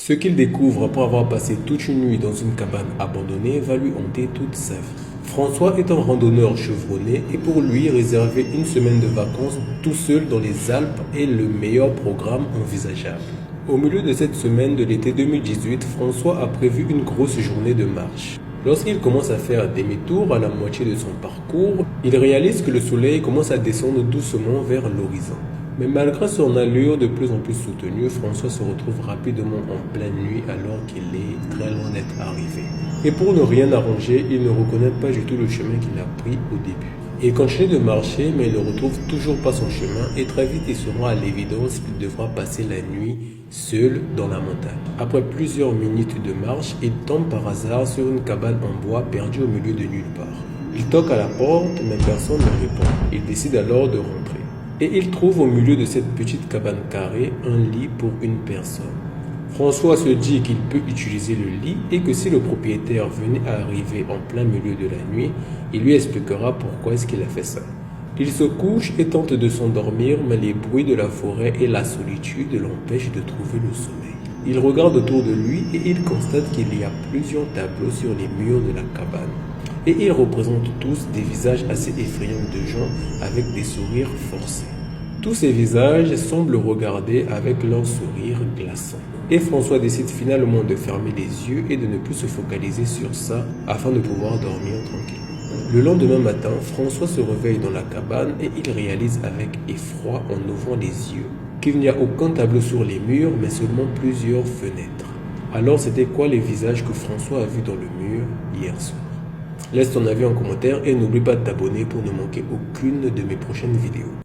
Ce qu'il découvre après avoir passé toute une nuit dans une cabane abandonnée va lui hanter toute sa vie. François est un randonneur chevronné et pour lui, réserver une semaine de vacances tout seul dans les Alpes est le meilleur programme envisageable. Au milieu de cette semaine de l'été 2018, François a prévu une grosse journée de marche. Lorsqu'il commence à faire demi-tour à la moitié de son parcours, il réalise que le soleil commence à descendre doucement vers l'horizon. Mais malgré son allure de plus en plus soutenue, François se retrouve rapidement en pleine nuit alors qu'il est très loin d'être arrivé. Et pour ne rien arranger, il ne reconnaît pas du tout le chemin qu'il a pris au début. Il continue de marcher mais il ne retrouve toujours pas son chemin et très vite il se rend à l'évidence qu'il devra passer la nuit seul dans la montagne. Après plusieurs minutes de marche, il tombe par hasard sur une cabane en bois perdue au milieu de nulle part. Il toque à la porte mais personne ne répond. Il décide alors de rentrer. Et il trouve au milieu de cette petite cabane carrée un lit pour une personne. François se dit qu'il peut utiliser le lit et que si le propriétaire venait à arriver en plein milieu de la nuit, il lui expliquera pourquoi est-ce qu'il a fait ça. Il se couche et tente de s'endormir, mais les bruits de la forêt et la solitude l'empêchent de trouver le sommeil. Il regarde autour de lui et il constate qu'il y a plusieurs tableaux sur les murs de la cabane. Et ils représentent tous des visages assez effrayants de gens avec des sourires forcés. Tous ces visages semblent regarder avec leurs sourires glaçants. Et François décide finalement de fermer les yeux et de ne plus se focaliser sur ça afin de pouvoir dormir tranquillement. Le lendemain matin, François se réveille dans la cabane et il réalise avec effroi en ouvrant les yeux qu'il n'y a aucun tableau sur les murs mais seulement plusieurs fenêtres. Alors c'était quoi les visages que François a vus dans le mur hier soir? Laisse ton avis en commentaire et n'oublie pas de t'abonner pour ne manquer aucune de mes prochaines vidéos.